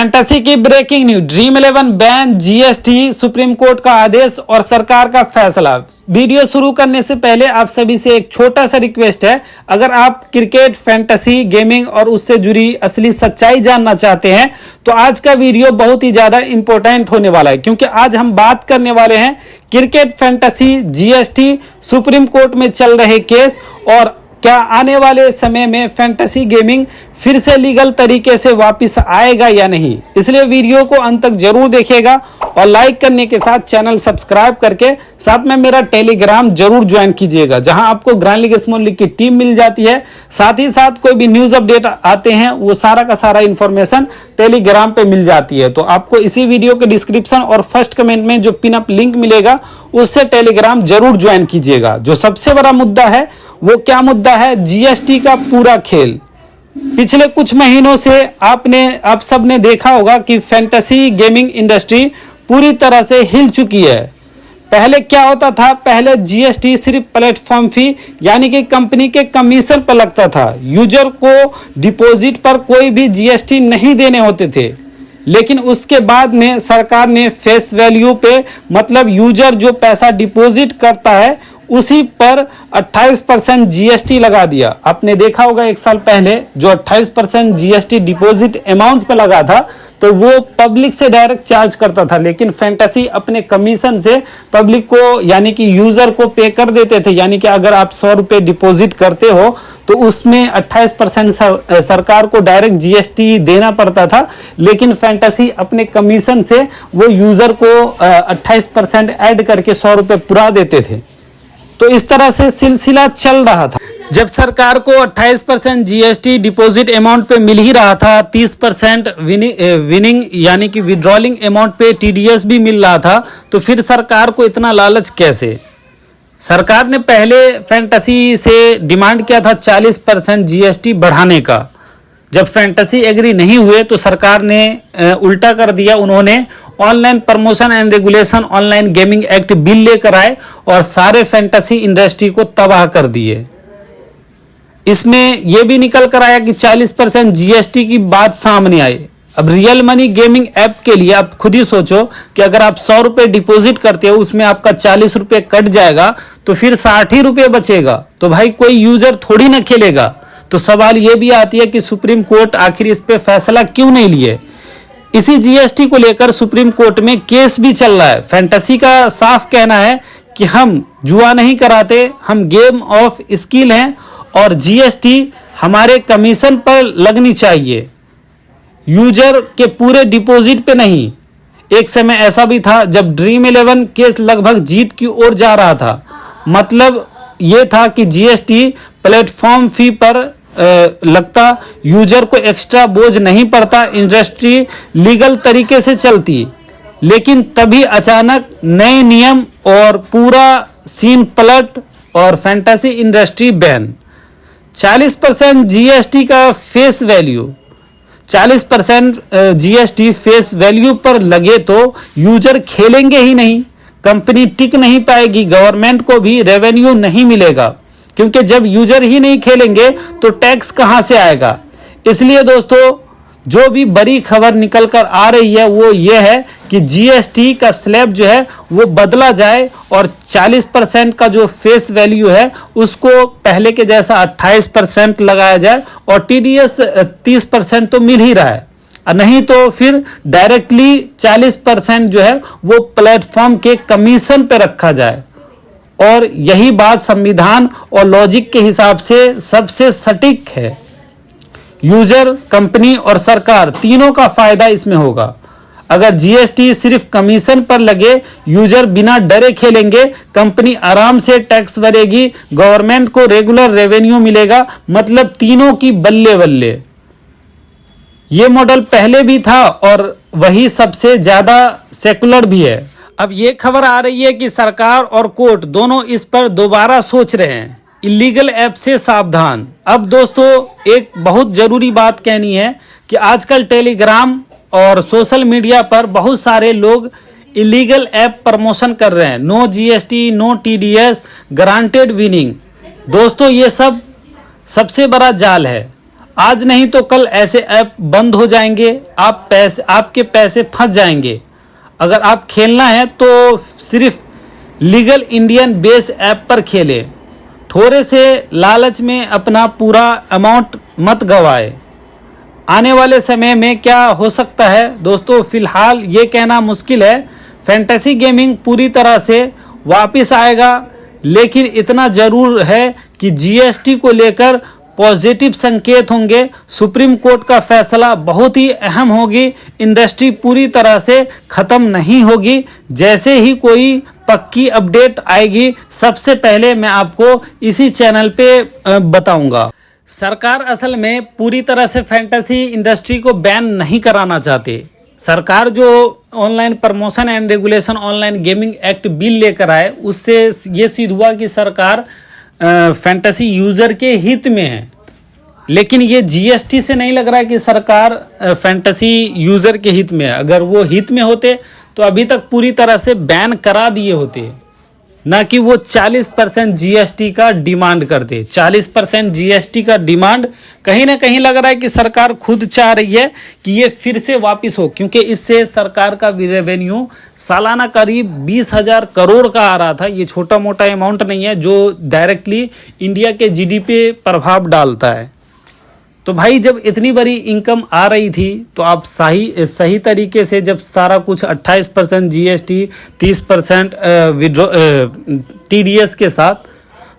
Fantasy की breaking news, dream 11 ban, GST, Supreme Court का आदेश और सरकार का फैसला। वीडियो शुरू करने से पहले आप सभी से एक छोटा सा रिक्वेस्ट है, अगर आप क्रिकेट, फैंटेसी, गेमिंग और उससे जुड़ी असली सच्चाई जानना चाहते हैं तो आज का वीडियो बहुत ही ज्यादा इंपॉर्टेंट होने वाला है, क्योंकि आज हम बात करने वाले हैं cricket, fantasy, GST, Supreme court में चल रहे केस और क्या आने वाले समय में फैंटेसी गेमिंग फिर से लीगल तरीके से वापस आएगा या नहीं। इसलिए वीडियो को अंत तक जरूर देखिएगा और लाइक करने के साथ चैनल सब्सक्राइब करके साथ में मेरा टेलीग्राम जरूर ज्वाइन कीजिएगा, जहां आपको ग्रैंड लीग स्मॉल लीग की टीम मिल जाती है। साथ ही साथ कोई भी न्यूज अपडेट आते हैं वो सारा का सारा इंफॉर्मेशन टेलीग्राम पे मिल जाती है। तो आपको इसी वीडियो के डिस्क्रिप्शन और फर्स्ट कमेंट में जो पिन अप लिंक मिलेगा उससे टेलीग्राम जरूर ज्वाइन कीजिएगा। जो सबसे बड़ा मुद्दा है वो क्या मुद्दा है? जीएसटी का पूरा खेल। पिछले कुछ महीनों से आप सब ने देखा होगा कि फैंटेसी गेमिंग इंडस्ट्री पूरी तरह से हिल चुकी है। पहले क्या होता था? पहले जीएसटी सिर्फ प्लेटफॉर्म फी यानी कि कंपनी के कमीशन पर लगता था। यूजर को डिपॉजिट पर कोई भी जीएसटी नहीं देने होते थे। लेकिन उसके बाद में सरकार ने फेस वैल्यू पे, मतलब यूजर जो पैसा डिपॉजिट करता है उसी पर 28% जीएसटी लगा दिया। आपने देखा होगा एक साल पहले जो 28% जीएसटी डिपॉजिट अमाउंट पे लगा था तो वो पब्लिक से डायरेक्ट चार्ज करता था, लेकिन फैंटेसी अपने कमीशन से पब्लिक को यानी कि यूजर को पे कर देते थे। यानी कि अगर आप 100 रुपए डिपॉजिट करते हो तो उसमें 28% सरकार को डायरेक्ट जीएसटी देना पड़ता था, लेकिन फैंटेसी अपने कमीशन से वो यूजर को 28% ऐड करके 100 रुपए पुरा देते थे। तो इस तरह से सिलसिला चल रहा था। जब सरकार को 28% जीएसटी डिपॉजिट अमाउंट पे मिल ही रहा था, 30% विनिंग यानी कि विड्रॉलिंग अमाउंट पे टीडीएस भी मिल रहा था, तो फिर सरकार को इतना लालच कैसे? सरकार ने पहले फैंटेसी से डिमांड किया था 40% जीएसटी बढ़ाने का। जब फैंटेसी एग्री नहीं हुए तो सरकार ने उल्टा कर दिया। उन्होंने online promotion and regulation online gaming act bill लेकर आए और सारे फैंटेसी इंडस्ट्री को तबाह कर दिए। इसमें यह भी निकल कर आया कि 40% जीएसटी की बात सामने आई। अब रियल मनी गेमिंग ऐप के लिए आप खुद ही सोचो कि अगर आप 100 रुपए डिपॉजिट करते हो उसमें आपका 40 रुपए कट जाएगा तो फिर 60 ही रुपए बचेगा। तो भाई कोई यूजर थोड़ी ना खेलेगा। तो सवाल यह भी आती है कि सुप्रीम कोर्ट आखिर इस पे फैसला क्यों नहीं लिए? इसी जीएसटी को लेकर सुप्रीम कोर्ट में केस भी चल रहा है। फैंटेसी का साफ कहना है कि हम जुआ नहीं कराते, हम गेम ऑफ स्किल हैं और जीएसटी हमारे कमीशन पर लगनी चाहिए, यूजर के पूरे डिपॉजिट पे नहीं। एक समय ऐसा भी था जब ड्रीम 11 केस लगभग जीत की ओर जा रहा था। मतलब यह था कि जीएसटी प्लेटफॉर्म फी पर लगता, यूजर को एक्स्ट्रा बोझ नहीं पड़ता, इंडस्ट्री लीगल तरीके से चलती। लेकिन तभी अचानक नए नियम और पूरा सीन पलट और फैंटेसी इंडस्ट्री बैन। 40% जीएसटी का face value, 40% GST face value पर लगे तो यूजर खेलेंगे ही नहीं, कंपनी टिक नहीं पाएगी, गवर्नमेंट को भी रेवेन्यू नहीं मिलेगा, क्योंकि जब यूजर ही नहीं खेलेंगे तो टैक्स कहां से आएगा। इसलिए दोस्तों जो भी बड़ी खबर निकल कर आ रही है वो ये है कि जीएसटी का स्लैब जो है वो बदला जाए और 40% का जो फेस वैल्यू है उसको पहले के जैसा 28% लगाया जाए और टीडीएस 30% तो मिल ही रहा है, नहीं तो फिर डायरेक्टली 40% जो है वो प्लेटफॉर्म के कमीशन पे रखा जाए। और यही बात संविधान और लॉजिक के हिसाब से सबसे सटीक है। यूजर, कंपनी और सरकार तीनों का फायदा इसमें होगा। अगर जीएसटी सिर्फ कमीशन पर लगे, यूजर बिना डरे खेलेंगे, कंपनी आराम से टैक्स भरेगी, गवर्नमेंट को रेगुलर रेवेन्यू मिलेगा, मतलब तीनों की बल्ले बल्ले। ये मॉडल पहले भी था और वही सबसे ज्यादा सेकुलर भी है। अब ये खबर आ रही है कि सरकार और कोर्ट दोनों इस पर दोबारा सोच रहे हैं। इलीगल ऐप से सावधान। अब दोस्तों एक बहुत जरूरी बात कहनी है कि आजकल टेलीग्राम और सोशल मीडिया पर बहुत सारे लोग इलीगल ऐप प्रमोशन कर रहे हैं। No GST, no TDS, guaranteed winning. दोस्तों ये सब सबसे बड़ा जाल है। आज नहीं तो कल ऐसे ऐप बंद हो जाएंगे, आपके पैसे फंस जाएंगे। अगर आप खेलना है तो सिर्फ लीगल इंडियन बेस ऐप पर खेलें। थोड़े से लालच में अपना पूरा अमाउंट मत गवाए। आने वाले समय में क्या हो सकता है दोस्तों, फिलहाल ये कहना मुश्किल है। फैंटेसी गेमिंग पूरी तरह से वापस आएगा, लेकिन इतना जरूर है कि जीएसटी को लेकर पॉजिटिव संकेत होंगे। सुप्रीम कोर्ट का फैसला बहुत ही अहम होगी। इंडस्ट्री पूरी तरह से खत्म नहीं होगी। जैसे ही कोई पक्की अपडेट आएगी सबसे पहले मैं आपको इसी चैनल पे बताऊंगा। सरकार असल में पूरी तरह से फैंटेसी इंडस्ट्री को बैन नहीं कराना चाहती। सरकार जो online promotion and regulation online gaming act bill लेकर आए, उससे ये सिद्ध हुआ कि सरकार फैंटेसी यूजर के हित में है। लेकिन ये जीएसटी से नहीं लग रहा है कि सरकार फैंटेसी यूजर के हित में है। अगर वो हित में होते तो अभी तक पूरी तरह से बैन करा दिए होते, ना कि वो 40% जीएसटी का डिमांड करते। 40% जीएसटी का डिमांड कहीं ना कहीं लग रहा है कि सरकार खुद चाह रही है कि ये फिर से वापस हो, क्योंकि इससे सरकार का रेवेन्यू सालाना करीब 20,000 करोड़ का आ रहा था। ये छोटा मोटा अमाउंट नहीं है जो डायरेक्टली इंडिया के जीडीपी पे प्रभाव डालता है। तो भाई जब इतनी बड़ी इनकम आ रही थी तो आप सही तरीके से जब सारा कुछ 28% जीएसटी 30% टीडीएस के साथ,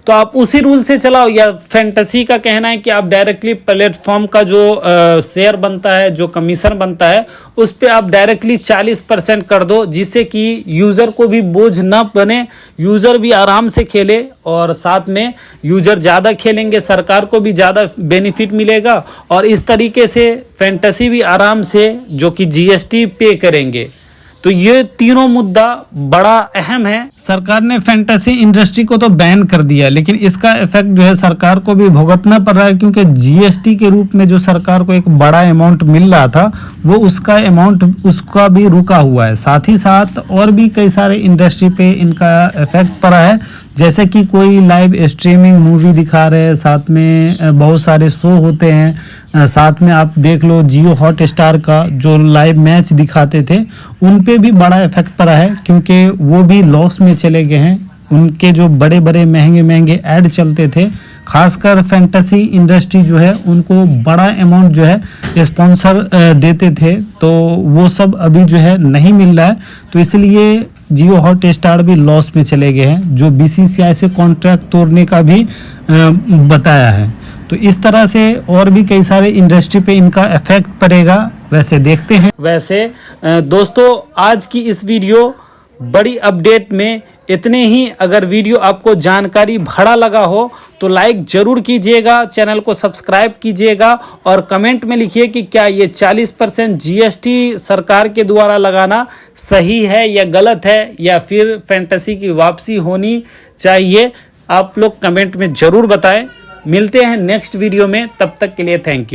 तो आप उसी रूल से चलाओ। या फैंटेसी का कहना है कि आप डायरेक्टली प्लेटफॉर्म का जो शेयर बनता है, जो कमीशन बनता है, उस पे आप डायरेक्टली 40% कर दो, जिससे कि यूज़र को भी बोझ ना बने, यूज़र भी आराम से खेले और साथ में यूज़र ज़्यादा खेलेंगे, सरकार को भी ज़्यादा बेनिफिट मिलेगा और इस तरीके से फैंटेसी भी आराम से जो कि जीएसटी पे करेंगे। तो ये तीनों मुद्दा बड़ा अहम है। सरकार ने फैंटेसी इंडस्ट्री को तो बैन कर दिया, लेकिन इसका इफेक्ट जो है सरकार को भी भुगतना पड़ रहा है, क्योंकि जीएसटी के रूप में जो सरकार को एक बड़ा अमाउंट मिल रहा था वो उसका अमाउंट उसका भी रुका हुआ है। साथ ही साथ और भी कई सारे इंडस्ट्री पे इनका इफेक्ट पड़ा है, जैसे कि कोई लाइव स्ट्रीमिंग मूवी दिखा रहे हैं, साथ में बहुत सारे शो होते हैं, साथ में आप देख लो जियो हॉटस्टार का जो लाइव मैच दिखाते थे उन पे भी बड़ा इफेक्ट पड़ा है, क्योंकि वो भी लॉस में चले गए हैं। उनके जो बड़े बड़े महंगे महंगे ऐड चलते थे, खासकर फैंटेसी इंडस्ट्री जो है उनको बड़ा अमाउंट जो है स्पॉन्सर देते थे, तो वो सब अभी जो है नहीं मिल रहा है। तो इसलिए जियो हॉटस्टार भी लॉस में चले गए हैं, जो बीसीसीआई से कॉन्ट्रैक्ट तोड़ने का भी बताया है। तो इस तरह से और भी कई सारे इंडस्ट्री पे इनका इफेक्ट पड़ेगा। वैसे देखते हैं। वैसे दोस्तों आज की इस वीडियो बड़ी अपडेट में इतने ही। अगर वीडियो आपको जानकारी भरा लगा हो तो लाइक जरूर कीजिएगा, चैनल को सब्सक्राइब कीजिएगा और कमेंट में लिखिए कि क्या ये 40% जीएसटी सरकार के द्वारा लगाना सही है या गलत है, या फिर फैंटेसी की वापसी होनी चाहिए। आप लोग कमेंट में जरूर बताएं। मिलते हैं नेक्स्ट वीडियो में, तब तक के लिए थैंक यू।